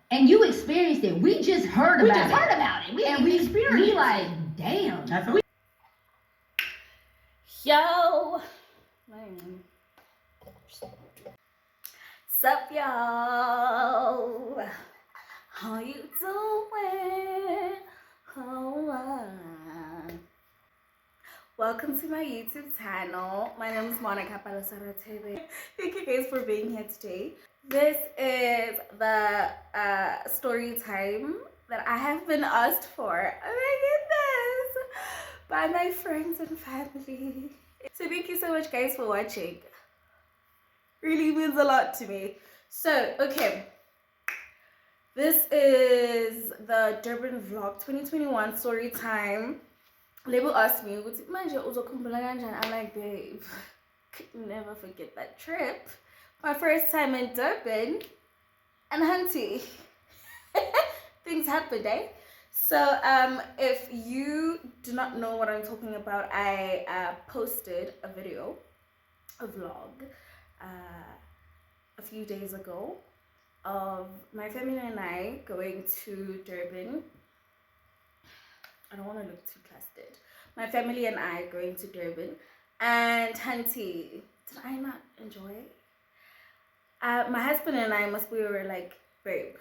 And you experienced it. We just heard about it. We just heard about it. We experienced we like, damn. Yo. Sup, y'all? How you doing? Welcome to my YouTube channel. My name is Monica Palosarotebe. Thank you guys for being here today. This is the story time that I have been asked for. Oh my goodness! By my friends and family. So thank you so much guys for watching. Really means a lot to me. So, okay. This is the Durban vlog 2021 story time. Label asked me, I'm like, babe, could never forget that trip. My first time in Durban and hunty. Things happen, eh? So if you do not know what I'm talking about, I posted a video, a vlog, a few days ago of my family and I going to Durban. I don't want to look too casted. My family and I going to Durban, and hunty, did I not enjoy it? My husband and I we were like, babe,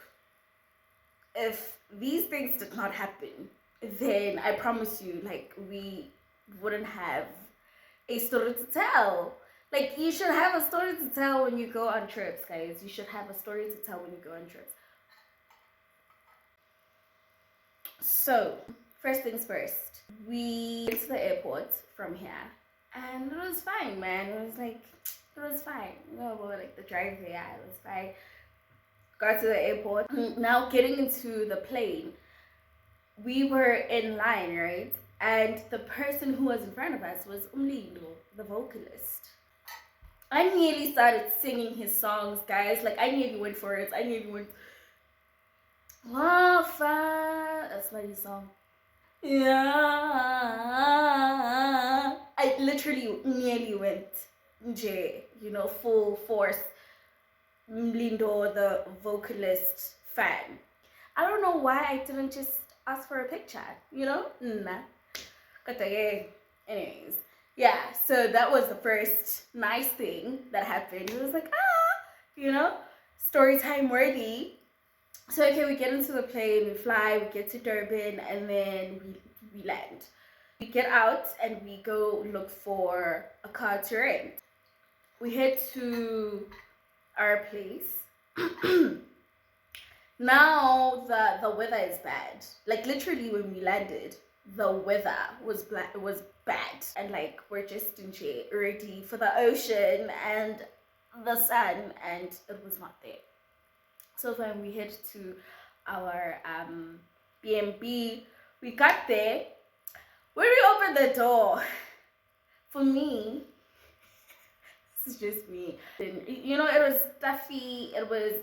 if these things did not happen, then I promise you, like, we wouldn't have a story to tell. Like, you should have a story to tell when you go on trips, guys. You should have a story to tell when you go on trips. So, first things first, we went to the airport from here, and it was fine, man. It was fine. You know, like the drive there, it was fine. Got to the airport. Now getting into the plane, we were in line, right? And the person who was in front of us was Umlindo, the vocalist. I nearly started singing his songs, guys. Like, I nearly went for it. I nearly went. Wafa. That's not his song. Yeah. I literally nearly went, you know, full force. Mlindo, the vocalist fan. I don't know why I didn't just ask for a picture, you know? Nah. Anyways, yeah, so that was the first nice thing that happened. It was like, you know, story time worthy. So, okay, we get into the plane, we fly, we get to Durban, and then we land. We get out and we go look for a car to rent. We head to our place. Now the weather is bad. Like, literally when we landed, the weather was bad, and like we're just in ready for the ocean and the sun, and it was not there. So when we head to our B&B, we got there. When we opened the door, for me, this is just me, you know, it was stuffy, it was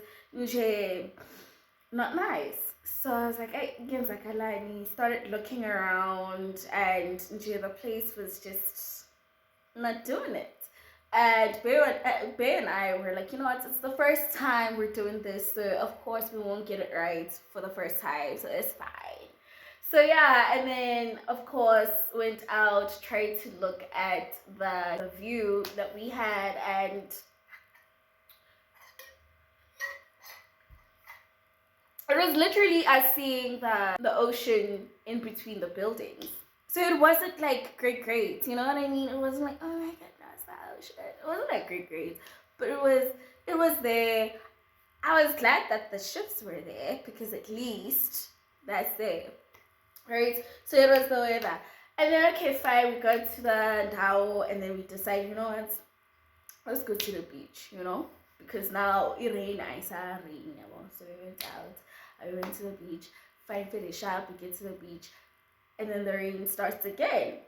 not nice. So I was like, hey, started looking around, and the place was just not doing it. And Bay and I were like, you know what, it's the first time we're doing this, so of course we won't get it right for the first time, so it's fine. So yeah, and then of course went out, tried to look at the view that we had, and it was literally us seeing the ocean in between the buildings. So it wasn't like great, you know what I mean? It wasn't like, oh my goodness, the ocean. It wasn't like great, but it was there. I was glad that the ships were there, because at least that's there, right? So it was the weather. And then, okay, fine, we got to the Dao, and then we decided, you know what, let's go to the beach, you know? Because now it rained, so we went out. I went to the beach, fine, finish up, we get to the beach, and then the rain starts again.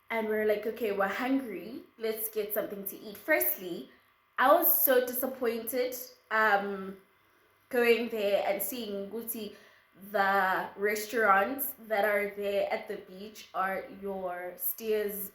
And we're like, okay, we're hungry, let's get something to eat. Firstly, I was so disappointed going there and seeing Guti, the restaurants that are there at the beach are your Steers,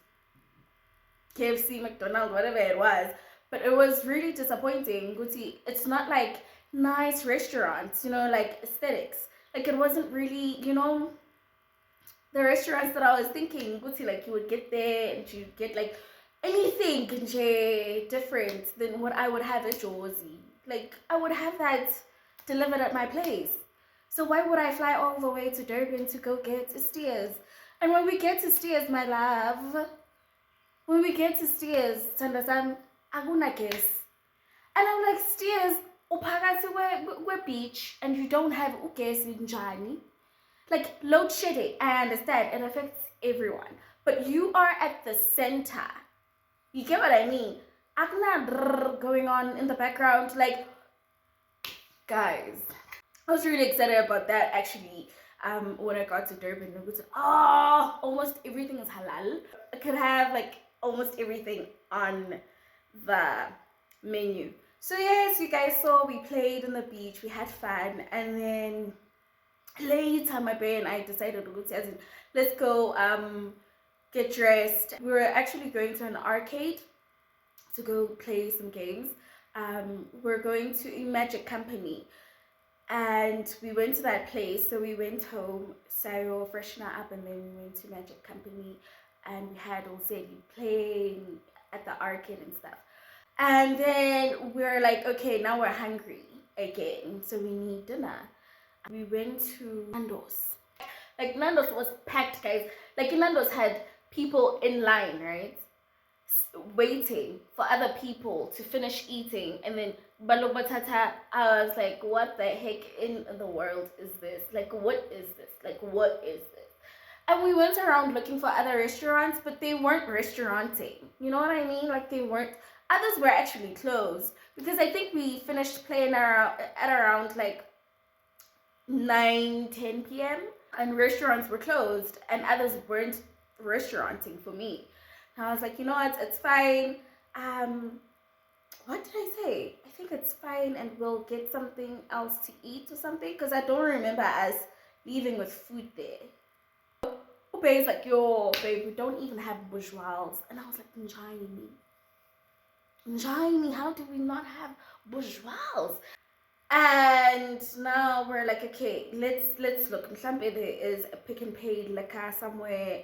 KFC, McDonald's, whatever it was. But it was really disappointing. Guti, it's not like nice restaurants, like aesthetics. Like it wasn't really, the restaurants that I was thinking, like you would get there and you get like anything different than what I would have at Jersey. Like I would have that delivered at my place. So why would I fly all the way to Durban to go get steers? And when we get to steers, my love, when we get to steers, Tandasam, aguna guess. And I'm like, steers, we're beach and you don't have ukes in Jani. Like load shedding, I understand, it affects everyone. But you are at the center. You get what I mean? Agna going on in the background, like, guys. I was really excited about that actually. When I got to Durban, it was almost everything is halal. I could have like almost everything on the menu. So yes, you guys saw we played on the beach, we had fun, and then later my bae and I decided to go to, let's go get dressed. We were actually going to an arcade to go play some games. We're going to a magic company, and we went to that place. So we went home, Sayo freshen up, and then we went to magic company, and we had also playing at the arcade and stuff. And then we're like, okay, now we're hungry again, so we need dinner. We went to Nando's. Like Nando's was packed, guys. Like Nando's had people in line, right? Waiting for other people to finish eating, and then Balobatata, I was like, what the heck in the world is this? Like, what is this? Like, what is this? And we went around looking for other restaurants, but they weren't restauranting. You know what I mean? Like they weren't. Others were actually closed because I think we finished playing at around like 9-10 p.m. and restaurants were closed and others weren't restauranting for me. And I was like, you know what, it's fine. What did I say? I think it's fine and we'll get something else to eat or something, because I don't remember us leaving with food there. Babe's like, yo, babe, we don't even have bourgeois. And I was like, Njani, how do we not have bourgeois? And now we're like, okay, let's look. There is a Pick and Pay liquor somewhere,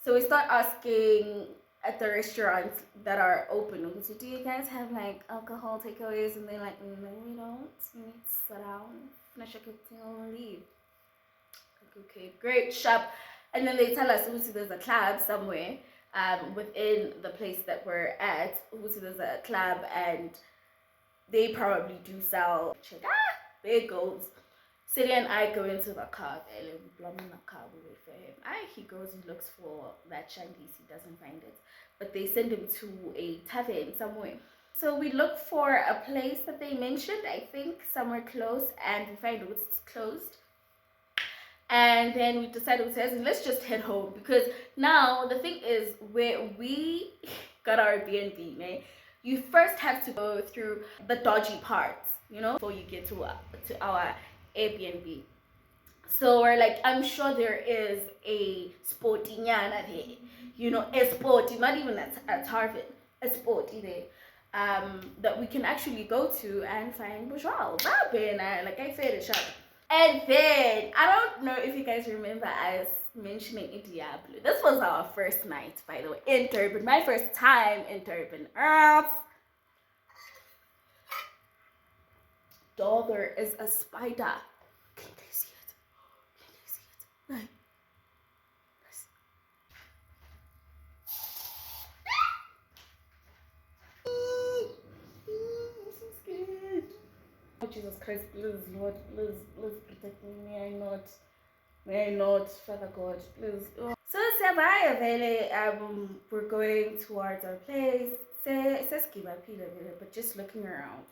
So we start asking at the restaurants that are open, so do you guys have like alcohol takeaways? And they're like, no, we don't. You need to sit down, finish your cocktail, and leave. Like, okay, great, shop. And then they tell us, there's a club somewhere within the place that we're at. There's a club, and they probably do sell chick. There it goes. City and I go into the car. We wait for him. He goes, he looks for that shandies, he doesn't find it. But they send him to a tavern somewhere. So we look for a place that they mentioned, I think somewhere close, and we find it's closed. And then we decided, let's just head home, because now the thing is, where we got our Airbnb, man, you first have to go through the dodgy parts, before you get to our Airbnb. So we're like, I'm sure there is a sportinyana there, a sporty, not even a tavern, a sporty there, that we can actually go to and find bourgeois. Like I said, it shop. And then, I don't know if you guys remember us mentioning Diablo. This was our first night, by the way, in Durban. My first time in Durban. There is a spider. Can they see it? No. I'm so scared. Oh, Jesus Christ, please, Lord, please protect me. May I not, Father God, please. Oh. So, we're going towards our place. But just looking around,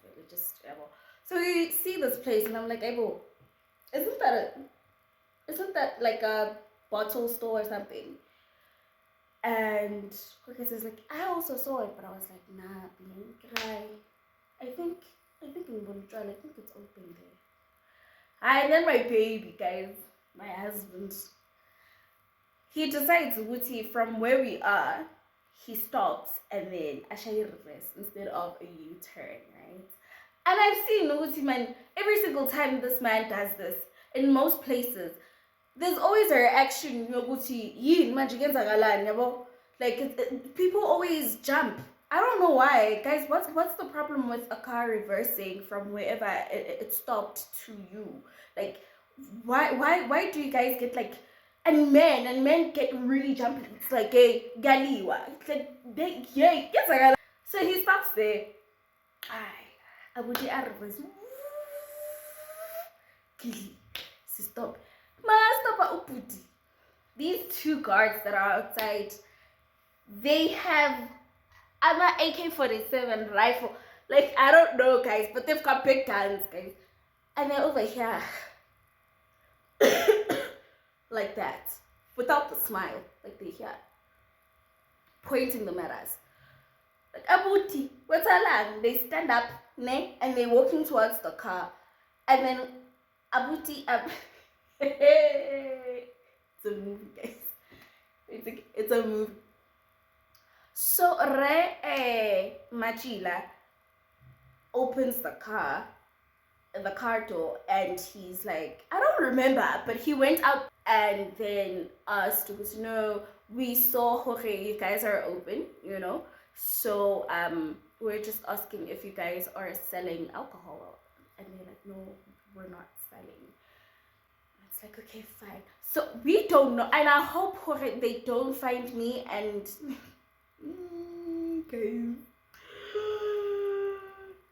so we see this place, and I'm like, isn't that like a bottle store or something? And Cricket is like, I also saw it, but I was like, nah, try. I think I'm gonna try. I think it's open there. And then my baby, guys, my husband, he decides, from where we are, he stops and then I shall reverse instead of a U-turn, right? And I've seen Uti man, every single time this man does this, in most places, there's always a reaction, like people always jump. I don't know why. Guys, what's the problem with a car reversing from wherever it stopped to you? Like why do you guys get like and men get really jumpy. It's like hey galiwa. It's like they yeah, so he stops there. I would reverse. Stop. Stop. These two guards that are outside, they have an AK-47 rifle. Like, I don't know, guys, but they've got big guns, guys. And they're over here. Like that. Without the smile. Like they're here. Pointing them at us. Like, Abuti, what's alarm? They stand up, ne? And they're walking towards the car. And then Abuti, it's a movie, guys. It's a movie. So Machila opens the car door, and he's like, I don't remember, but he went out and then asked, we saw you guys are open, so we're just asking if you guys are selling alcohol. And they're like, no, we're not selling. It's like, okay, fine. So we don't know, and I hope they don't find me and guys,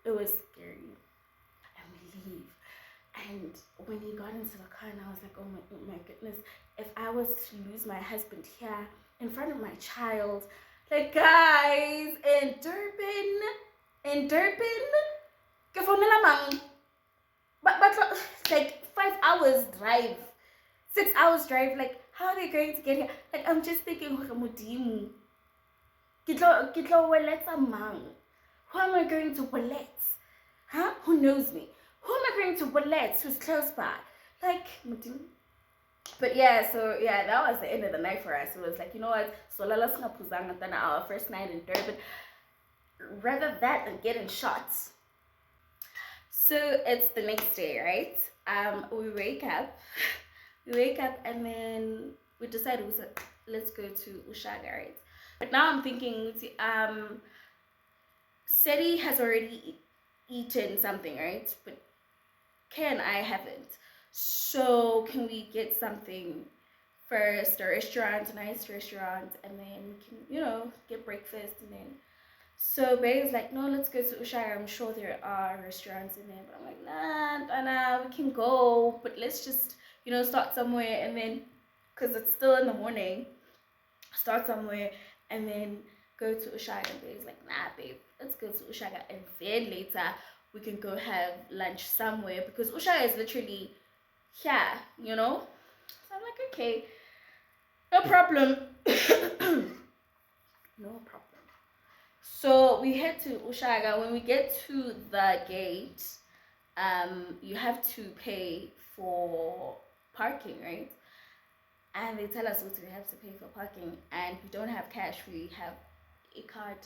it was scary. And we leave, and when he got into the car, and I was like, oh my goodness, if I was to lose my husband here in front of my child, like guys, in Durban, but like 5 hours drive, 6 hours drive, like how are they going to get here? Like I'm just thinking, who am I going to wallet? Huh? Who knows me? Who am I going to wallet who's close by? Like, but yeah, so yeah, that was the end of the night for us. It was like, you know what? So let's not than our first night in Durban. Rather that than getting shots. So it's the next day, right? We wake up and then we decided let's go to Ushaga, right? But now I'm thinking, Seti has already eaten something, right? But Kay and I haven't. So can we get something first, a nice restaurant, and then we can, get breakfast, and then. So Bay's like, no, let's go to Ushaga. I'm sure there are restaurants in there, but I'm like, nah, we can go, but let's just, start somewhere, and then, because it's still in the morning, start somewhere, and then go to Ushaga. And Bay's like, nah, babe, let's go to Ushaga, and then later we can go have lunch somewhere, because Ushaga is literally here, So I'm like, okay, no problem. No problem. So we head to Ushaga. When we get to the gate, you have to pay for parking, right? And they tell us what we have to pay for parking, and we don't have cash. We have a card,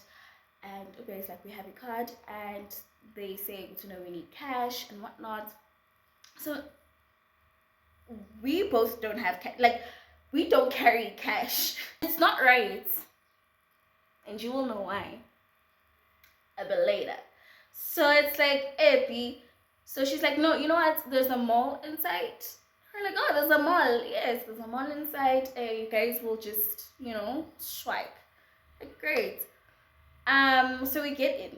and it's like, we have a card, and they say, we need cash and whatnot. So we both don't have cash. Like, we don't carry cash. It's not right, and you will know why a bit later. So it's like, Epi. So she's like, no, you know what? There's a mall inside. We're like, oh, there's a mall. Yes, there's a mall inside. You guys will just, swipe. Like, great. So we get in.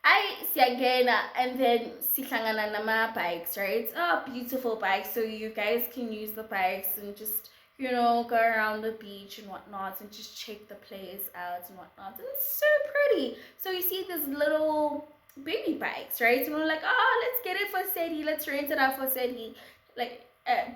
I see again, and then sihlangana nama bikes, right? Oh, beautiful bikes. So you guys can use the bikes and just, go around the beach and whatnot, and just check the place out and whatnot. And it's so pretty. So you see these little baby bikes, right? And we're like, oh, let's get it for Seti. Let's rent it out for Seti. Like,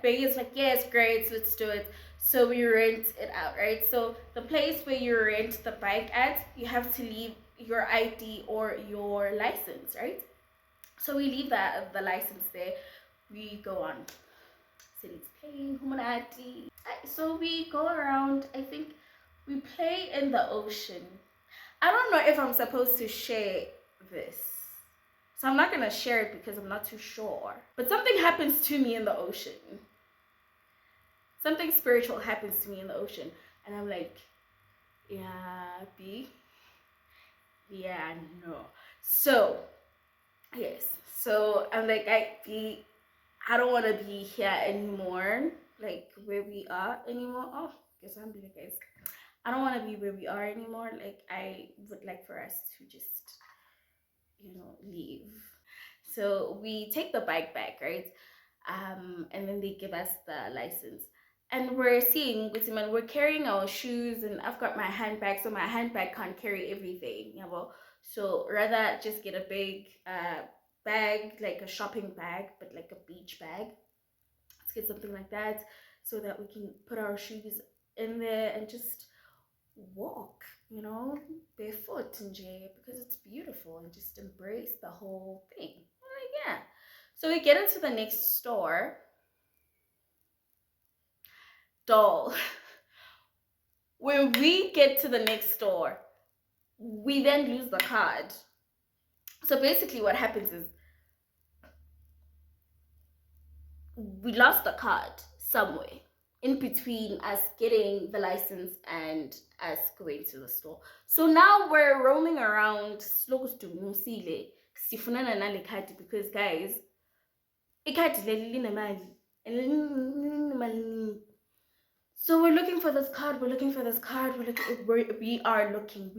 Vegas, like, yes, great, let's do it. So we rent it out, right? So the place where you rent the bike at, you have to leave your ID or your license, right? So we leave the license there. We go on. City's playing Humanati. So we go around. I think we play in the ocean. I don't know if I'm supposed to share this. So I'm not gonna share it because I'm not too sure. But something happens to me in the ocean. Something spiritual happens to me in the ocean. And I'm like, yeah, B. Yeah, no. So, yes. So I'm like, I don't want to be here anymore. Like where we are anymore. Oh, guess I'm being guys. I don't want to be where we are anymore. Like I would like for us to just, leave. So we take the bike back, right? And then they give us the license. And we're seeing, man, we're carrying our shoes, and I've got my handbag, so my handbag can't carry everything, So rather just get a big bag, like a shopping bag, but like a beach bag. Let's get something like that so that we can put our shoes in there and just walk, barefoot and because it's beautiful, and just embrace the whole thing. Like, yeah. So we get into the next store. Doll. When we get to the next store, we then lose the card. So basically what happens is we lost the card somewhere in between us getting the license and us going to the store. So now we're roaming around because guys, so we're looking for this card, we are looking.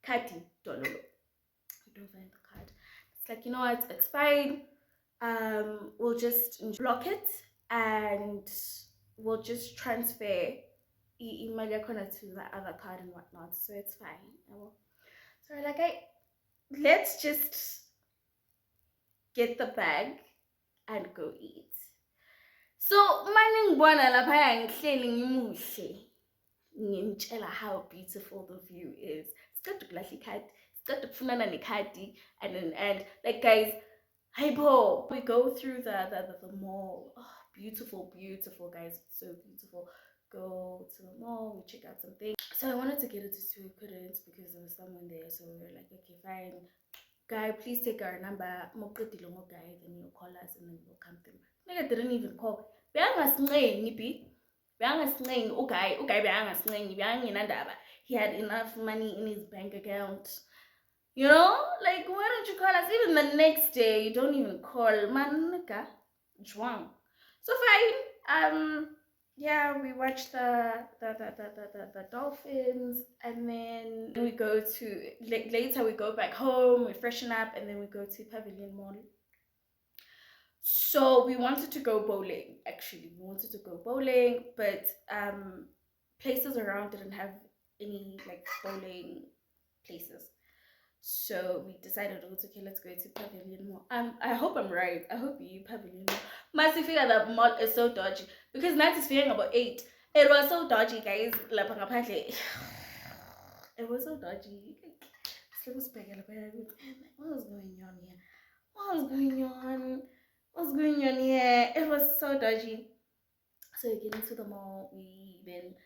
Kati, don't know. We don't find the card. It's like, you know what, it's fine. We'll just block it and we'll just transfer imali yakhona to the other card and whatnot. So it's fine. So we're like, hey, let's just get the bag and go eat. So maningibona lapha ngihleli ngimuhle ngimtshela how beautiful the view is. Siceda ukulahla ikhadi, siceda ukufunana nekhadi, and like guys, hypo. We go through the mall. Oh, beautiful guys, it's so beautiful. Go to the mall, we check out some things. So I wanted to get it to we couldn't because there was someone there. So we were like, okay, fine. Guy, please take our number. Guy, then you'll call us and then we'll come through. Nigga didn't even call. He had enough money in his bank account. Like, why don't you call us? Even the next day, you don't even call. Man, nigga, so fine. Yeah, we watch the dolphins, and then we go to later. We go back home, we freshen up, and then we go to Pavilion Mall. So we wanted to go bowling. Actually, we wanted to go bowling, but places around didn't have any like bowling places. So we decided, okay, let's go to Pavilion Mall. I hope I'm right. I hope you Pavilion Mall. Must figure that mall is so dodgy because night is feeling about 8. It was so dodgy, guys. It was so dodgy. What was going on here? What's going on here? It was so dodgy. So we get into the mall. We then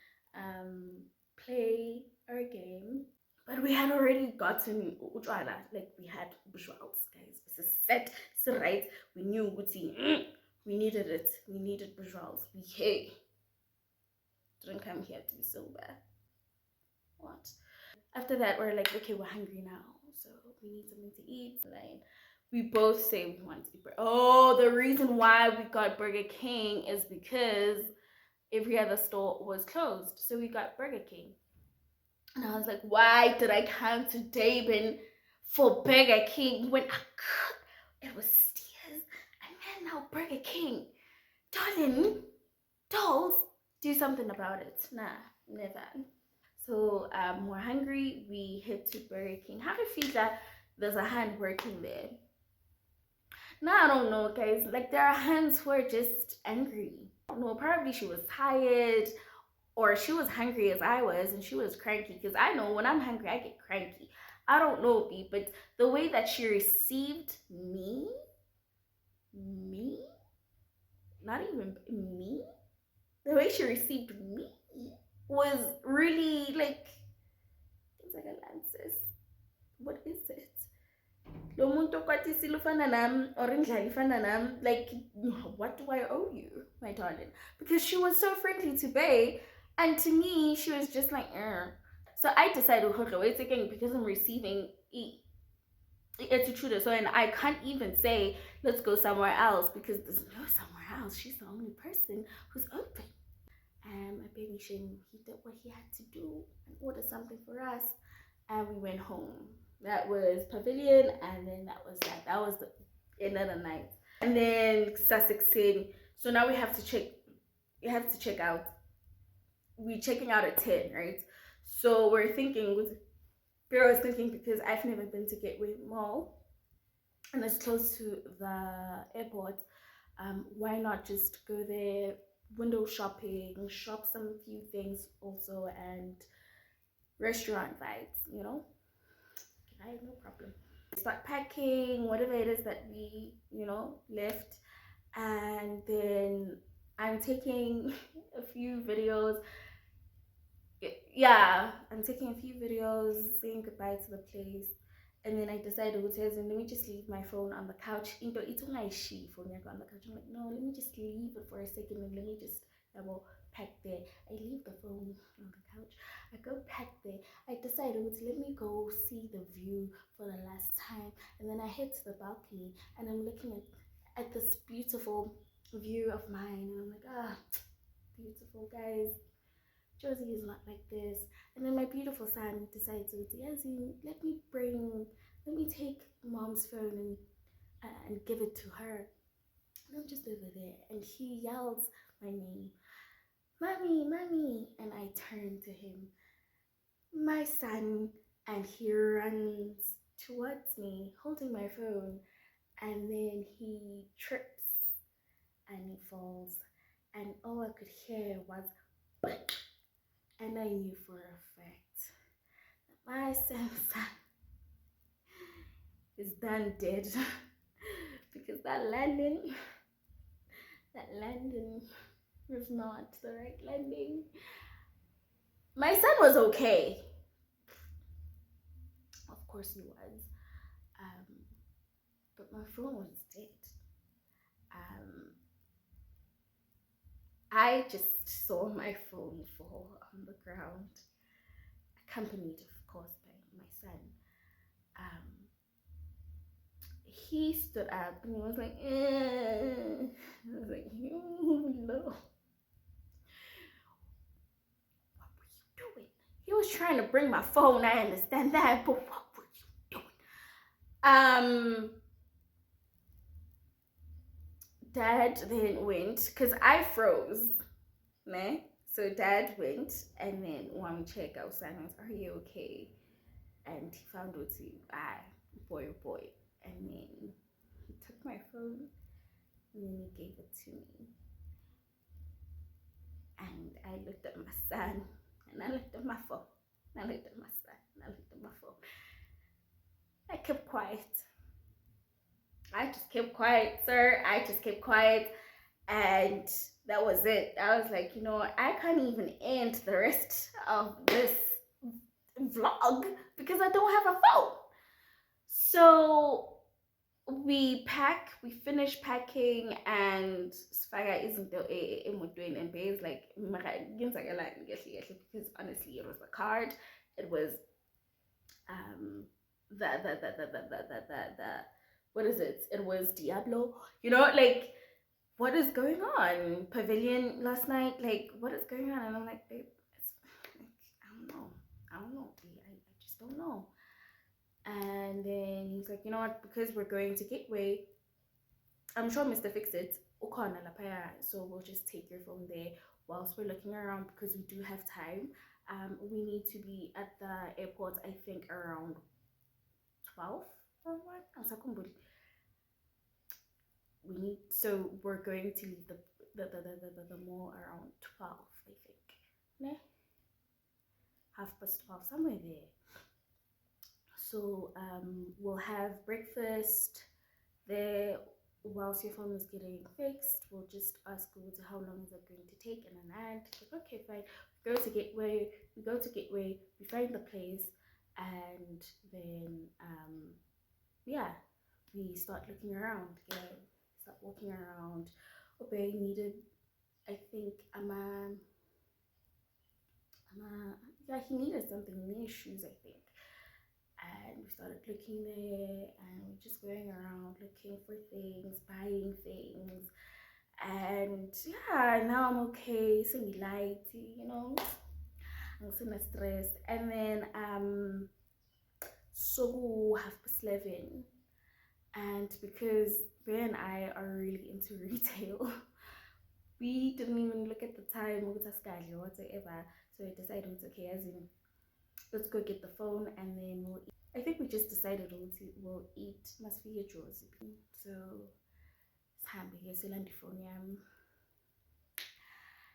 play our game. But we had already gotten Ujwala, like we had visuals, guys. It's a set, it's right. We knew we needed it. We needed visuals. We didn't come here to be sober. What? After that, we're like, okay, we're hungry now, so we need something to eat. Like, we both say we want to eat burger. Oh, the reason why we got Burger King is because every other store was closed, so we got Burger King. And I was like, why did I come to Durban for Burger King when I could? It was Steers and then now Burger King. Darling, dolls, do something about it. Nah, never. So we're hungry. We head to Burger King. How do you feel that there's a hand working there? Now I don't know, guys. Like there are hands who are just angry. No, probably she was tired, or she was hungry as I was and she was cranky, because I know when I'm hungry I get cranky. I don't know, B, but the way that she received me, not even me, the way she received me was really like, it's like a lances. What is it? lo muntu okwatisile ufana nami or indlala ifana nami, like, what do I owe you, my darling? Because she was so friendly to Bay, and to me she was just like, so I decided, okay, wait again, because I'm receiving attitude, so, and I can't even say let's go somewhere else because there's no somewhere else. She's the only person who's open. And my baby Shane, he did what he had to do and ordered something for us, and we went home. That was Pavilion, and then that was that. That was the end of the night. And then Sussex City. So now we have to check. We have to check out. We're checking out at 10, right? So we're thinking. Pero I was thinking, because I've never been to Gateway Mall, and it's close to the airport. Why not just go there, window shopping, shop some few things also, and restaurant vibes, you know? I have no problem. Start packing whatever it is that we, left, and then I'm taking a few videos. Yeah, I'm taking a few videos saying goodbye to the place, and then I decided, let me just leave my phone on the couch. It's on my phone on the couch. I'm like, no, let me just leave it for a second, and let me just pack there. I leave the phone on the couch. I go pack there. I decided, let me go see the view for the last time, and then I head to the balcony, and I'm looking at this beautiful view of mine, and I'm like, beautiful, guys. Josie is not like this. And then my beautiful son decides to, let me take mom's phone and give it to her. And I'm just over there, and he yells my name, mommy, mommy, and I turn to him, my son, and he runs towards me holding my phone, and then he trips and he falls, and all I could hear was, and I knew for a fact that my son is done dead because that landing was not the right landing. My son was okay. Of course he was. But my phone was dead. I just saw my phone fall on the ground, accompanied, of course, by my son. He stood up and he was like, I was like, no. What were you doing? He was trying to bring my phone, I understand that, but what were you doing? Dad then went, because I froze, ne? So Dad went, and then one check out, Simon, are you okay? And he found out, boy, and then he took my phone, and then he gave it to me. And I looked at my son, and I looked at my phone, and I looked at my son, and I looked at my phone. I kept quiet. I just kept quiet, sir. I just kept quiet, and that was it. I was like, I can't even end the rest of this vlog because I don't have a phone. So we finish packing, and Sfaga isn't doing, and Bay's like, because honestly it was the card, it was the what is it? It was Diablo. Like, what is going on? Pavilion last night, like, what is going on? And I'm like, babe, I don't know. I just don't know. And then he's like, you know what? Because we're going to Gateway, I'm sure Mr. Fix-It, so we'll just take your phone there whilst we're looking around, because we do have time. We need to be at the airport, I think, around 12 or what? So we're going to leave the mall around 12, I think. 12:30, somewhere there. So we'll have breakfast there whilst your phone is getting fixed. We'll just ask Google how long is it going to take, and then add. Like, okay, fine. We go to Gateway, we find the place, and then we start looking around, start walking around. Obey needed, I think, yeah, he needed something. He needed shoes, I think. And we started looking there, and we're just going around looking for things, buying things. And yeah, now I'm okay. So we light, I'm so stressed. And then so 11, and because Bear and I are really into retail, we didn't even look at the time or whatever. So we decided, okay, as in, let's go get the phone and then we'll eat. I think we just decided we'll eat must be a Josie. So Sambi yes on the phone yam.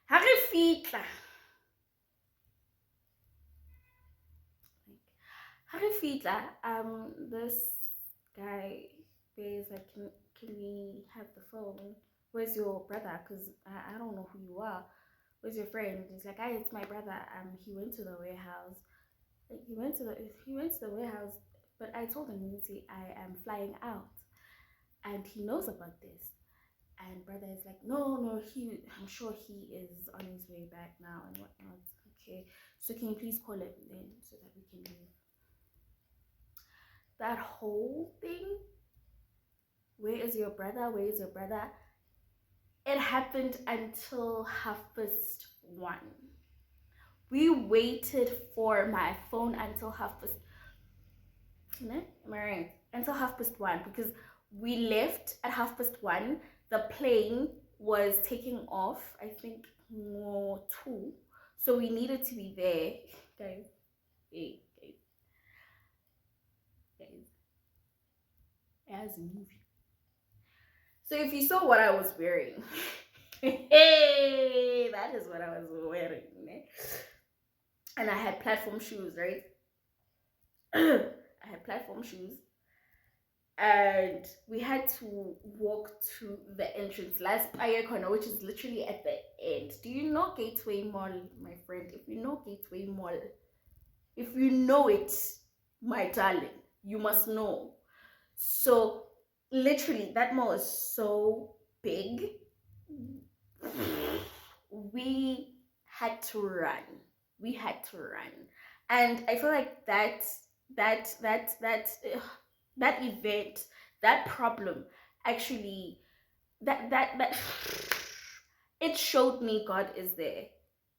Harry Fitla. Harry Fitla, this guy is like, can we have the phone? Where's your brother? Because I don't know who you are. Where's your friend? He's like, "Hi, it's my brother. He went to the warehouse. Like, he went to the warehouse, but I told him, I am flying out, and he knows about this." And brother is like, no, I'm sure he is on his way back now and whatnot. Okay, so can you please call him then so that we can leave? That whole thing, where is your brother? Where is your brother? It happened until 1:30. We waited for my phone until 1:30. Am I right? Until 1:30 because we left at 1:30. The plane was taking off, I think, more 2. So we needed to be there. Guys, hey, guys, as a movie. So if you saw what I was wearing, hey, that is what I was wearing. And I had platform shoes, right? I had platform shoes. And we had to walk to the entrance, last Paya corner, which is literally at the end. Do you know Gateway Mall, my friend? If you know Gateway Mall, if you know it, my darling, you must know. So literally, that mall is so big. We had to run. We had to run, and I feel like that event, that problem, actually, that it showed me God is there.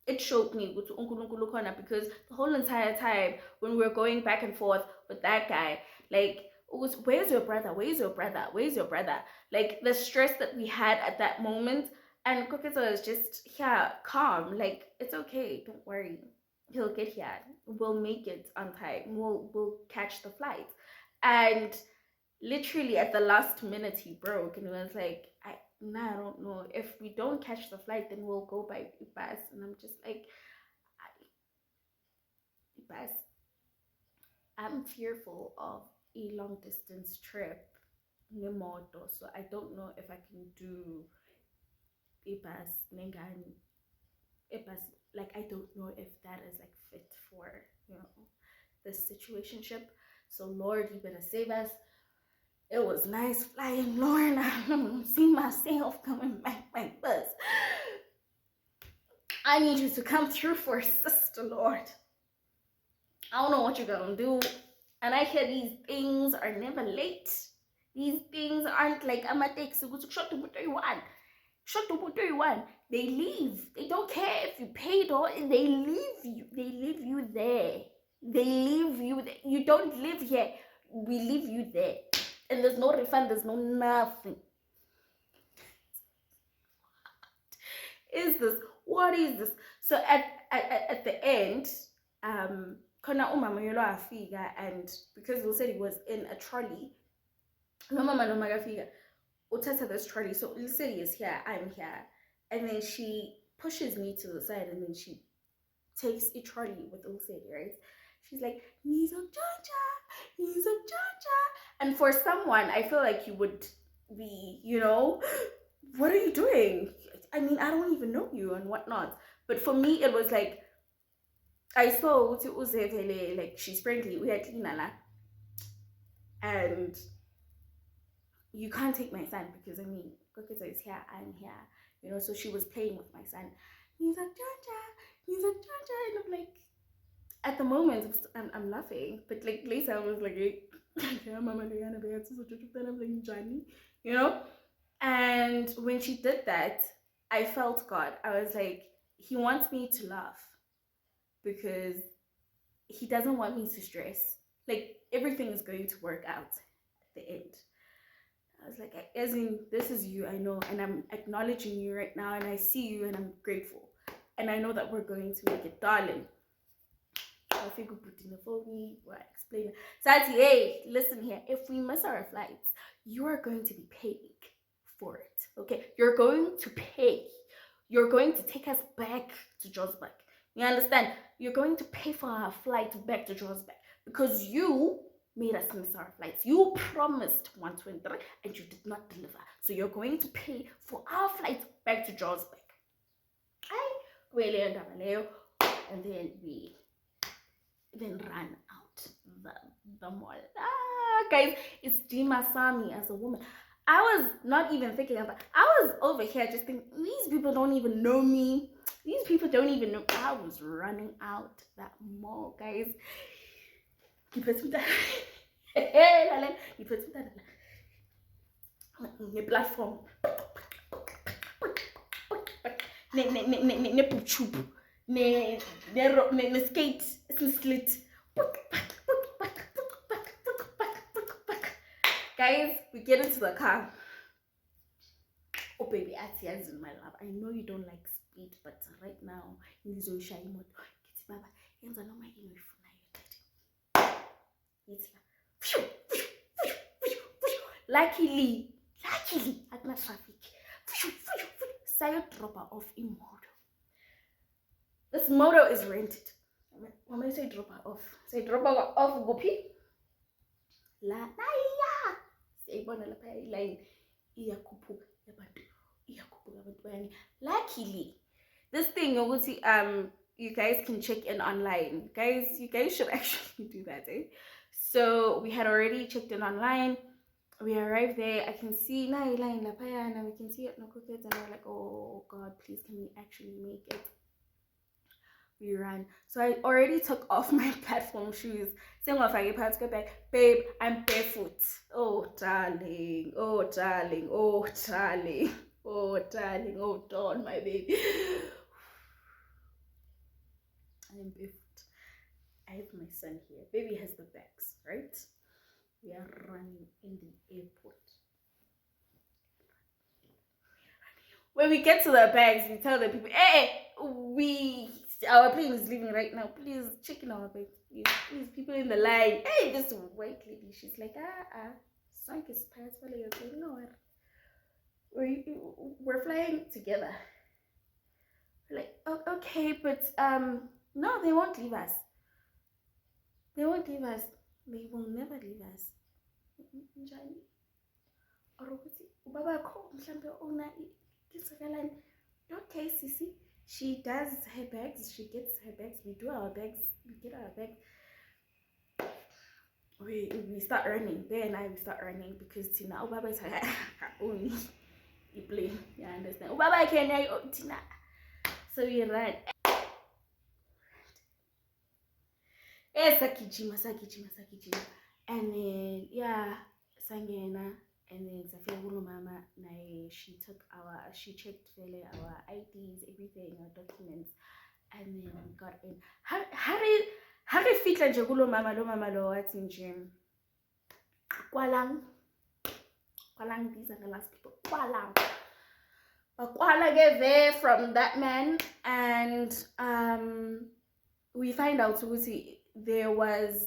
It showed me because the whole entire time when we were going back and forth with that guy, like, it was, where's your brother? Where's your brother? Where's your brother? Like, the stress that we had at that moment, and Koketo is just, yeah, calm, like, it's okay, don't worry, he'll get here, we'll make it on time, we'll catch the flight. And literally at the last minute he broke, and it was like, I don't know, if we don't catch the flight then we'll go by bus. And I'm just like, bus, I'm fearful of a long distance trip, so I don't know if I can do a bus, like, I don't know if that is like fit for, this situationship. So Lord, you better save us. It was nice flying, Lord. I see myself coming back by bus. I need you to come through for sister, Lord. I don't know what you're gonna do. And I hear these things are never late. These things aren't like, I'm a taxi, shut to 31. They leave. They don't care if you paid or they leave you. They leave you there. They leave you there. You don't live here. We leave you there. And there's no refund, there's no nothing. Is this? What is this? So at the end, Kona umama yolo afika, and because we said he was in a trolley, no mama no magafika, utata this trolley. So Lucy is here, I'm here, and then she pushes me to the side, and then she takes a trolley with Lucy, right? She's like, Nizo Jaja. And for someone, I feel like you would be, what are you doing? I mean, I don't even know you and whatnot. But for me, it was like, I saw like, she's friendly. We had Linala. And you can't take my son because I mean, Koketa is here, I'm here, you know. So she was playing with my son. He's like, Jaja, he's like, Jaja, and I'm like, at the moment, I'm laughing, but like later I was like, hey, Mama, I'm like, Johnny, you know. And when she did that, I felt God. I was like, He wants me to laugh because He doesn't want me to stress. Like everything is going to work out at the end. I was like, as in, this is you, I know, and I'm acknowledging you right now, and I see you, and I'm grateful, and I know that we're going to make it, darling. I think we put in the phone, we explain. Sati, hey, listen here. If we miss our flights, you are going to be paying for it. Okay, you're going to pay. You're going to take us back to Johannesburg. You understand? You're going to pay for our flight back to Johannesburg because you made us miss our flights. You promised 123 and you did not deliver. So you're going to pay for our flight back to Johannesburg. And then we ran out the mall. Guys, it's Dima Sami as a woman. I was not even thinking about. I was over here just thinking, these people don't even know me. These people don't even know. I was running out that mall, guys. You put some that. You put some that. The platform. Ne skate, slit. Guys, we get into the car. Oh baby, as in my love, I know you don't like speed, but right now in this shy mode, baba, yenza noma inoyifuna yo daddy. Luckily, akuna traffic. Sayo dropper off in moto. This moto is rented. When I say dropper off, say dropper off gopi. La naya. Say bona la pay line. Iyakupu yabantu. Luckily, this thing you guys can check in online. Guys, you guys should actually do that, eh? So we had already checked in online. We arrived there. I can see na line la payana. We can see it no cookets, and we're like, oh God, please, can we actually make it? We ran. So I already took off my platform shoes. Saying if I get to go back, babe, I'm barefoot. Oh darling, oh darling, oh darling, oh darling, oh darn my baby. I'm barefoot. I have my son here. Baby has the bags, right? We are running in the airport. When we get to the bags, we tell the people, hey, our plane is leaving right now. Please check in our bags. Please, people in the line. Hey, this white lady, she's like, Sank is parents, but you're saying, no, we're flying together. We're like, oh, okay, but no, they won't leave us. They won't leave us. They will never leave us. Okay, Sissy. She does her bags. She gets her bags. We do our bags. We get our bags. We start running. Bear and I, we start running because Tina, Baba is her only. You play. You understand? Baba can I Tina. So we run. Sakijima. And then Sangena. And then Safia Mama, she checked our IDs, everything, our documents, and then we got in. How do you fit like mama lo what's in gym? Kwalang, these are the last people. Kwala get there from that man, and we find out there was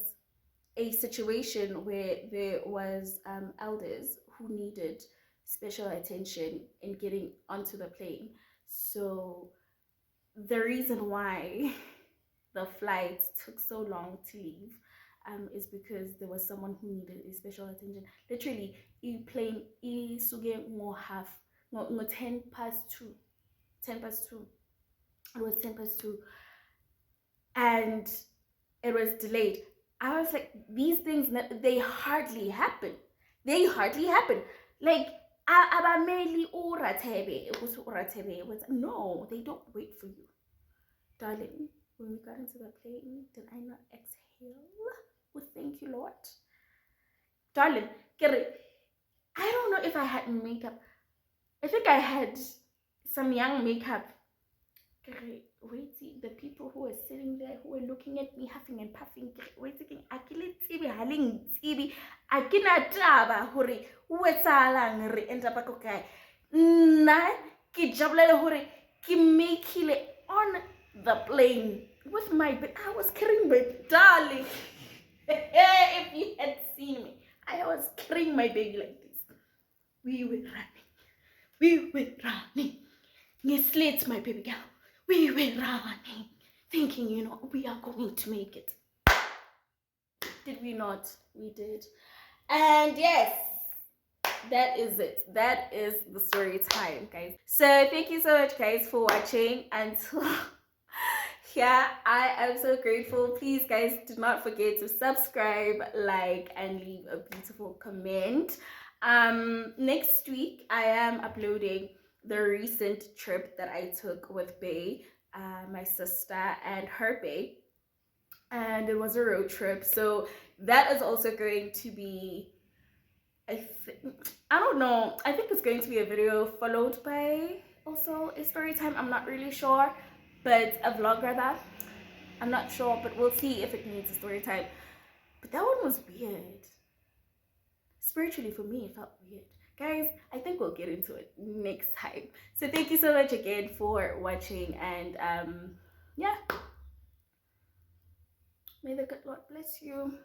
a situation where there was elders who needed special attention in getting onto the plane. So the reason why the flight took so long to leave is because there was someone who needed a special attention. Literally, plane suge more half no 10 past 2. It was 10 past 2 and it was delayed. I was like, these things, they hardly happen. Like, abameli uRathebe, no, they don't wait for you. Darling, when we got into the plane, did I not exhale with thank you, Lord? Darling, I don't know if I had makeup. I think I had some young makeup. Wait, the people who were sitting there, who were looking at me huffing and puffing, waiting, akinataba hore wetsalang re enda ba kokae nna ke jablela hore ke makeile on the plane with my baby. I was carrying my darling. If you had seen me, I was carrying my baby like this. We were running. Slits my baby girl. We were running, thinking, we are going to make it. Did we not? We did. And yes, that is it. That is the story time, guys. So thank you so much, guys, for watching until here. I am so grateful. Please, guys, do not forget to subscribe, like, and leave a beautiful comment. Next week I am uploading the recent trip that I took with Bae, my sister and her bae, and it was a road trip. So that is also going to be, I don't know, I think it's going to be a video followed by also a story time. I'm not really sure, but a vlog rather. I'm not sure, but we'll see if it needs a story time. But that one was weird. Spiritually, for me, it felt weird. Guys, I think we'll get into it next time. So thank you so much again for watching, and yeah, may the good Lord bless you.